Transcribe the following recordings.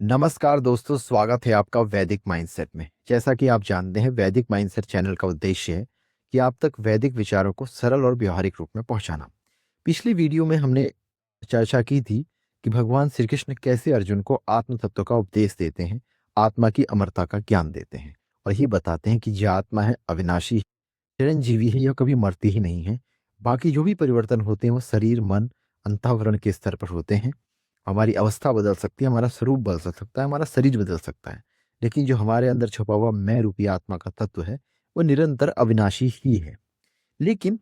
नमस्कार दोस्तों, स्वागत है आपका वैदिक माइंडसेट में। जैसा कि आप जानते हैं, वैदिक माइंडसेट चैनल का उद्देश्य है कि आप तक वैदिक विचारों को सरल और व्यवहारिक रूप में पहुंचाना। पिछली वीडियो में हमने चर्चा की थी कि भगवान श्री कृष्ण कैसे अर्जुन को आत्म तत्व का उपदेश देते हैं, आत्मा की अमरता का ज्ञान देते हैं और ये बताते हैं कि जो आत्मा है अविनाशी, चिरंजीवी है, यह कभी मरती ही नहीं है। बाकी जो भी परिवर्तन होते हैं वो शरीर, मन, अंतःकरण के स्तर पर होते हैं। हमारी अवस्था बदल सकती है, हमारा स्वरूप बदल सकता है, हमारा शरीर बदल सकता है, लेकिन जो हमारे अंदर छुपा हुआ मैं रूपी आत्मा का तत्व है वो निरंतर अविनाशी ही है। लेकिन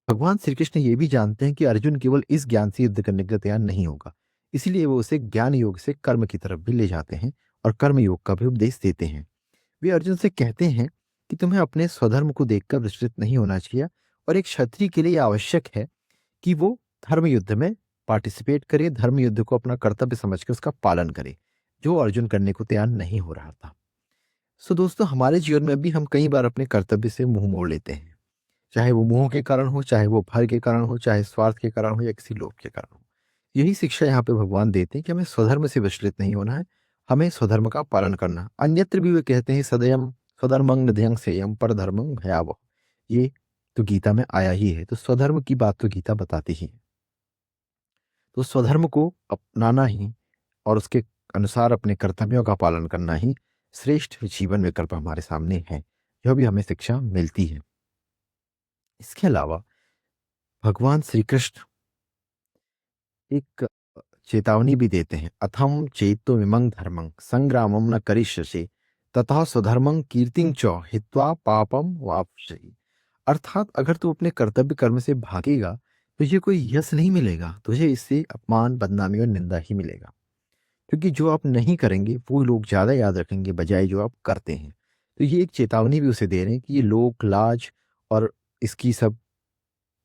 भगवान श्री कृष्ण ये भी जानते हैं कि अर्जुन केवल इस ज्ञान से युद्ध करने के लिए तैयार नहीं होगा। इसलिए वो उसे ज्ञान योग से कर्म की तरफ भी ले जाते हैं और कर्म योग का भी उपदेश देते हैं। वे अर्जुन से कहते हैं कि तुम्हें अपने स्वधर्म को देखकर विचलित नहीं होना चाहिए और एक क्षत्रिय के लिए यह आवश्यक है कि वो धर्म युद्ध में पार्टिसिपेट करे, धर्म युद्ध को अपना कर्तव्य समझकर उसका पालन करे, जो अर्जुन करने को तैयार नहीं हो रहा था। सो दोस्तों, हमारे जीवन में भी हम कई बार अपने कर्तव्य से मुंह मोड़ लेते हैं, चाहे वो मोह के कारण हो, चाहे वो भय के कारण हो, चाहे स्वार्थ के कारण हो या किसी लोभ के कारण हो। यही शिक्षा यहाँ पे भगवान देते हैं कि हमें स्वधर्म से विचलित नहीं होना है, हमें स्वधर्म का पालन करना। अन्यत्र भी वे कहते हैं सदयम स्वधर्मं निधयं सेयम पर धर्मं भयावह। ये तो गीता में आया ही है, तो स्वधर्म की बात तो गीता बताती ही है। तो स्वधर्म को अपनाना ही और उसके अनुसार अपने कर्तव्यों का पालन करना ही श्रेष्ठ जीवन विकल्प हमारे सामने है। यह भी हमें शिक्षा मिलती है। इसके अलावा भगवान श्री कृष्ण एक चेतावनी भी देते हैं, अथम चेतो विमंग धर्मं संग्रामम न करिष्यसि तथा स्वधर्मं कीर्तिं च हित्वा पापम वाप्स्यसि। अर्थात अगर तू अपने कर्तव्य कर्म से भागेगा तो ये कोई यश नहीं मिलेगा, तुझे इससे अपमान, बदनामी और निंदा ही मिलेगा। क्योंकि जो आप नहीं करेंगे वो लोग ज्यादा याद रखेंगे बजाय जो आप करते हैं। तो ये एक चेतावनी भी उसे दे रहे हैं कि ये लोक लाज और इसकी सब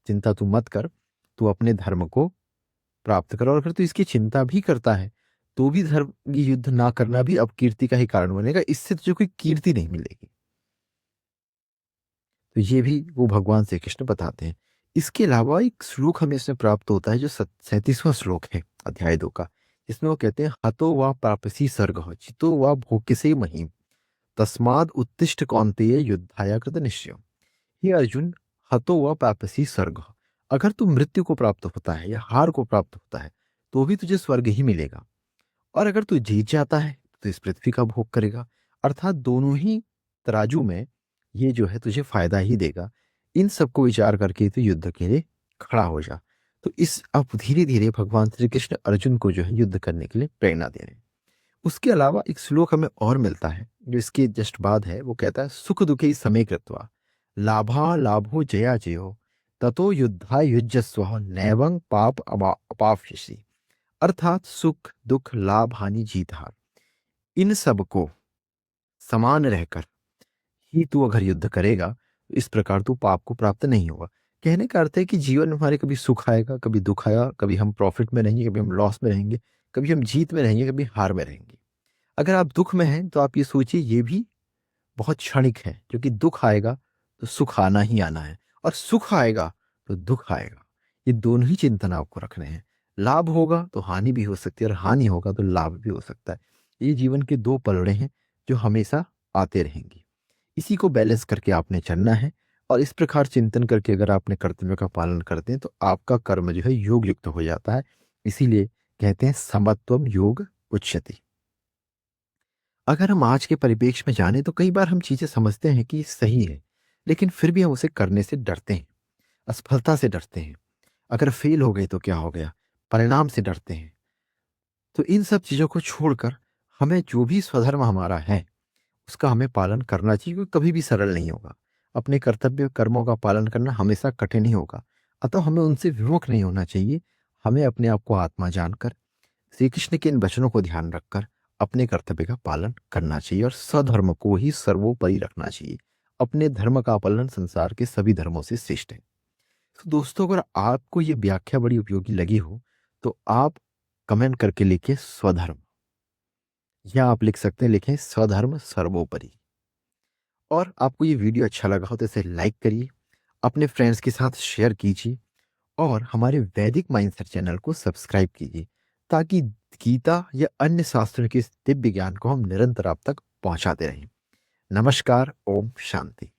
चिंता तू मत कर, तू अपने धर्म को प्राप्त कर। और अगर तू इसकी चिंता भी करता है तो भी धर्म की युद्ध ना करना भी अपकीर्ति का ही कारण बनेगा, इससे तुझे कोई कीर्ति नहीं मिलेगी। तो ये भी वो भगवान श्री कृष्ण बताते हैं। इसके अलावा एक श्लोक हमें इसमें प्राप्त होता है जो 37वां श्लोक है अध्याय 2 का, जिसमें वो कहते हैं, हतो वा प्रापसी सर्ग चितो वा भोक्यसे महीम तस्माद उत्तिष्ठ कौन्तेय युद्धाय कृत निश्चय। हे अर्जुन, हतो वा प्रापसी स्वर्ग, अगर तू मृत्यु को प्राप्त होता है या हार को प्राप्त होता है तो भी तुझे स्वर्ग ही मिलेगा, और अगर तू जीत जाता है तो इस पृथ्वी का भोग करेगा। अर्थात दोनों ही तराजू में ये जो है तुझे फायदा ही देगा। इन सबको विचार करके तू युद्ध के लिए खड़ा हो जा। तो इस अब धीरे धीरे भगवान श्री कृष्ण अर्जुन को जो है युद्ध करने के लिए प्रेरणा दे रहे हैं। उसके अलावा एक श्लोक हमें और मिलता है जो इसके जस्ट बाद है। वो कहता है, सुख दुखे समे कृत्वा लाभा लाभो जया जयो ततो युद्धा युजस्व नैवं पाप अपाफ्यसि। अर्थात सुख दुख लाभ हानि जीत हार, इन सब को समान रहकर ही तू अगर युद्ध करेगा तो इस प्रकार तू पाप को प्राप्त नहीं होगा। कहने का अर्थ है कि जीवन में हमारे कभी सुख आएगा, कभी दुख आएगा, कभी हम प्रॉफिट में रहेंगे, कभी हम लॉस में रहेंगे, कभी हम जीत में रहेंगे, कभी हार में रहेंगे। अगर आप दुख में हैं तो आप ये सोचिए ये भी बहुत क्षणिक है, क्योंकि दुख आएगा तो सुख आना ही आना है, और सुख आएगा तो दुख आएगा। ये दोनों ही चिंतन आपको रखने हैं। लाभ होगा तो हानि भी हो सकती है और हानि होगा तो लाभ भी हो सकता है। ये जीवन के दो पलड़े हैं जो हमेशा आते रहेंगे। इसी को बैलेंस करके आपने चलना है, और इस प्रकार चिंतन करके अगर आपने कर्तव्य का पालन करते हैं तो आपका कर्म जो है योग युक्त हो जाता है। इसीलिए कहते हैं समत्वम योग उच्यते। अगर हम आज के परिप्रेक्ष्य में जाने तो कई बार हम चीजें समझते हैं कि सही है, लेकिन फिर भी हम उसे करने से डरते हैं, असफलता से डरते हैं। अगर फेल हो गए तो क्या हो गया, परिणाम से डरते हैं। तो इन सब चीजों को छोड़कर हमें जो भी स्वधर्म हमारा है उसका हमें पालन करना चाहिए, क्योंकि कभी भी सरल नहीं होगा। अपने कर्तव्य कर्मों का पालन करना हमेशा कठिन ही होगा, अतः हमें उनसे विमुख नहीं होना चाहिए। हमें अपने आप को आत्मा जानकर, श्री कृष्ण के इन वचनों को ध्यान रखकर अपने कर्तव्य का पालन करना चाहिए और स्वधर्म को ही सर्वोपरि रखना चाहिए। अपने धर्म का पालन संसार के सभी धर्मों से श्रेष्ठ है। तो दोस्तों, अगर आपको ये व्याख्या बड़ी उपयोगी लगी हो तो आप कमेंट करके लिखिए स्वधर्म, या आप लिख सकते हैं, लिखें स्वधर्म सर्वोपरि। और आपको ये वीडियो अच्छा लगा हो तो इसे लाइक करिए, अपने फ्रेंड्स के साथ शेयर कीजिए और हमारे वैदिक माइंडसेट चैनल को सब्सक्राइब कीजिए, ताकि गीता या अन्य शास्त्रों के इस दिव्य ज्ञान को हम निरंतर आप तक पहुंचाते रहें। नमस्कार, ओम शांति।